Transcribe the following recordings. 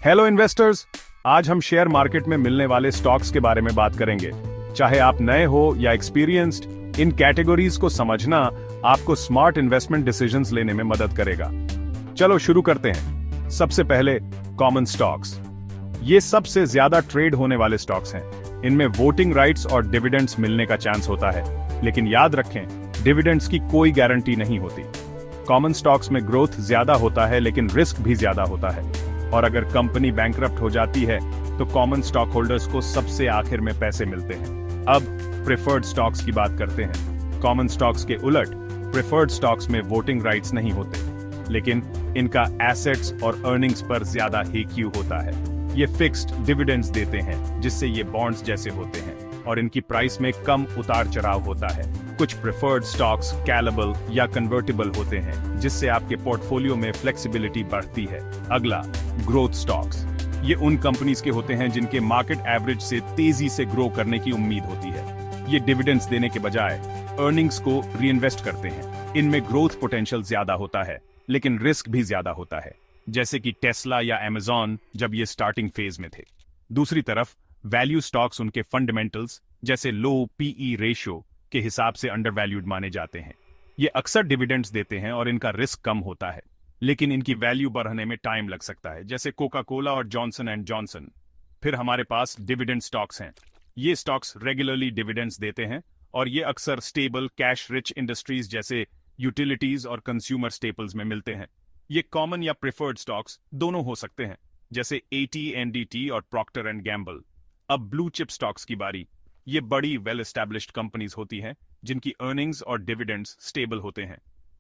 Hello investors, आज हम share market में मिलने वाले स्टॉक्स के बारे में बात करेंगे। चाहे आप नए हो या एक्सपीरियंस्ड, इन कैटेगरीज को समझना आपको स्मार्ट इन्वेस्टमेंट डिसीजंस लेने में मदद करेगा। चलो शुरू करते हैं। सबसे पहले कॉमन स्टॉक्स। ये सबसे ज्यादा ट्रेड होने वाले स्टॉक्स हैं। इनमें वोटिंग राइट्स और डिविडेंड्स मिलने का चांस होता है, लेकिन याद रखें, डिविडेंड्स की कोई गारंटी नहीं होती। कॉमन स्टॉक्स में ग्रोथ ज्यादा होता है, लेकिन रिस्क भी ज्यादा होता है, और अगर कंपनी बैंकरप्ट हो जाती है तो कॉमन स्टॉक होल्डर्स को सबसे आखिर में पैसे मिलते हैं। अब प्रेफर्ड स्टॉक्स की बात करते हैं। कॉमन स्टॉक्स के उलट प्रेफर्ड स्टॉक्स में वोटिंग राइट्स नहीं होते, लेकिन इनका एसेट्स और अर्निंग्स पर ज्यादा हेक्यू होता है। ये फिक्स्ड डिविडेंड्स देते हैं, जिससे ये बॉन्ड्स जैसे होते हैं, और इनकी प्राइस में कम उतार चढ़ाव होता है। कुछ प्रेफर्ड स्टॉक्स कैलेबल या कन्वर्टेबल होते हैं, जिससे आपके पोर्टफोलियो में फ्लेक्सिबिलिटी बढ़ती है। अगला, ग्रोथ स्टॉक्स। ये उन कंपनीज के होते हैं जिनके मार्केट एवरेज से तेजी से ग्रो करने की उम्मीद होती है। ये डिविडेंड्स देने के बजाय अर्निंग्स को रीइन्वेस्ट करते हैं। इनमें ग्रोथ पोटेंशियल ज्यादा होता है, लेकिन रिस्क भी ज्यादा होता है, जैसे कि टेस्ला या अमेजॉन जब ये स्टार्टिंग फेज में थे। दूसरी तरफ वैल्यू स्टॉक्स उनके फंडामेंटल्स जैसे लो पीई रेशियो के हिसाब से अंडरवैल्यूड माने जाते हैं। ये अक्सर डिविडेंड्स देते हैं और इनका रिस्क कम होता है, लेकिन इनकी वैल्यू बढ़ने में टाइम लग सकता है, जैसे कोका कोला और जॉनसन एंड जॉनसन। फिर हमारे पास डिविडेंड स्टॉक्स हैं। ये स्टॉक्स रेगुलरली डिविडेंड्स देते हैं, और ये अक्सर स्टेबल कैश रिच इंडस्ट्रीज जैसे यूटिलिटीज और कंज्यूमर स्टेपल्स में मिलते हैं। ये कॉमन या प्रेफर्ड स्टॉक्स दोनों हो सकते हैं, जैसे AT&T और प्रॉक्टर एंड गैम्बल। अब ब्लू चिप स्टॉक्स की बारी। ये बड़ी वेल एस्टैब्लिश्ड कंपनीज होती हैं, जिनकी अर्निंग्स और डिविडेंड्स स्टेबल होते हैं।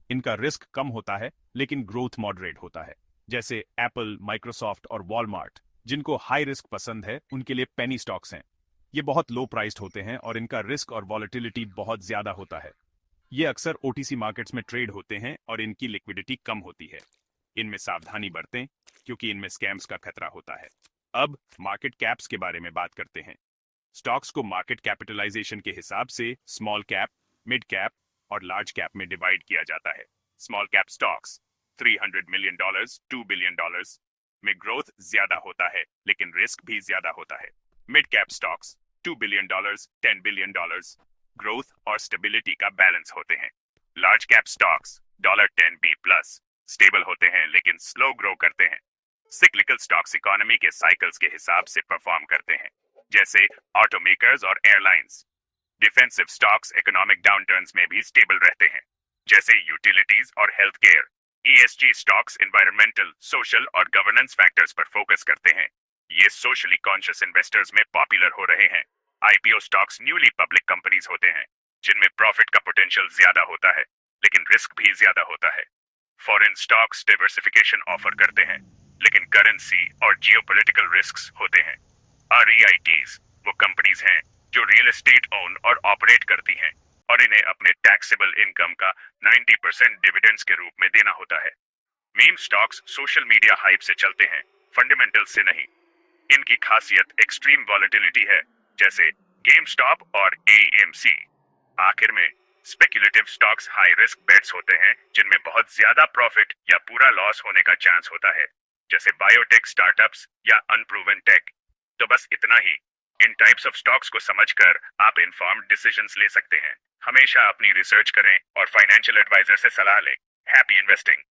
इनका रिस्क कम होता है, लेकिन ग्रोथ मॉडरेट होता है, जैसे एप्पल, माइक्रोसॉफ्ट और वॉलमार्ट। जिनको हाई रिस्क पसंद है, उनके लिए पेनी स्टॉक्स हैं। ये बहुत लो प्राइस्ड होते हैं और इनका रिस्क और वॉलेटिलिटी बहुत ज्यादा होता है। ये अक्सर OTC मार्केट्स में ट्रेड होते हैं और इनकी लिक्विडिटी कम होती है। इनमें सावधानी बरतें, क्योंकि इनमें स्कैम्स का खतरा होता है। अब मार्केट कैप्स के बारे में बात करते हैं। स्टॉक्स को मार्केट कैपिटलाइजेशन के हिसाब से स्मॉल कैप, मिड कैप और लार्ज कैप में डिवाइड किया जाता है। Small cap stocks $300 million, $2 billion में ग्रोथ ज्यादा होता है, लेकिन रिस्क भी ज्यादा होता है। Mid cap stocks $2 billion, $10 billion growth और स्टेबिलिटी का बैलेंस होते हैं। Large cap stocks $10 plus stable होते हैं, लेकिन स्लो ग्रो करते हैं। सिक्लिकल स्टॉक्स इकोनॉमी के साइकिल्स के हिसाब से परफॉर्म करते हैं, जैसे ऑटोमेकर्स और एयरलाइंस। डिफेंसिव स्टॉक्स इकोनॉमिक डाउनटर्न्स में भी स्टेबल रहते हैं, जैसे यूटिलिटीज और health care. ESG stocks environmental, social और गवर्नेंस फैक्टर्स पर फोकस करते हैं। ये सोशली कॉन्शियस इन्वेस्टर्स में पॉपुलर हो रहे हैं। IPO stocks newly public companies होते हैं, जिनमें प्रॉफिट का पोटेंशियल ज्यादा होता है, लेकिन रिस्क भी ज्यादा होता है। फॉरेन स्टॉक्स डाइवर्सिफिकेशन ऑफर करते हैं, लेकिन करेंसी और जियोपॉलिटिकल रिस्क्स होते हैं। REITs वो कंपनीज हैं जो रियल एस्टेट ओन और ऑपरेट करती हैं, और इन्हें अपने टैक्सेबल इनकम का 90% डिविडेंड्स के रूप में देना होता है। Meme stocks social media hype से चलते हैं, फंडामेंटल से नहीं। इनकी खासियत एक्सट्रीम वॉलेटिलिटी है, जैसे गेम स्टॉप और AMC। आखिर में speculative stocks high risk bets होते हैं, जिनमें बहुत ज्यादा प्रॉफिट या पूरा लॉस होने का चांस होता है, जैसे बायोटेक स्टार्टअप्स या अनप्रूवन टेक। तो बस इतना ही। इन टाइप्स ऑफ स्टॉक्स को समझकर आप इन्फॉर्म्ड डिसीजंस ले सकते हैं। हमेशा अपनी रिसर्च करें और फाइनेंशियल एडवाइजर से सलाह लें। Happy investing.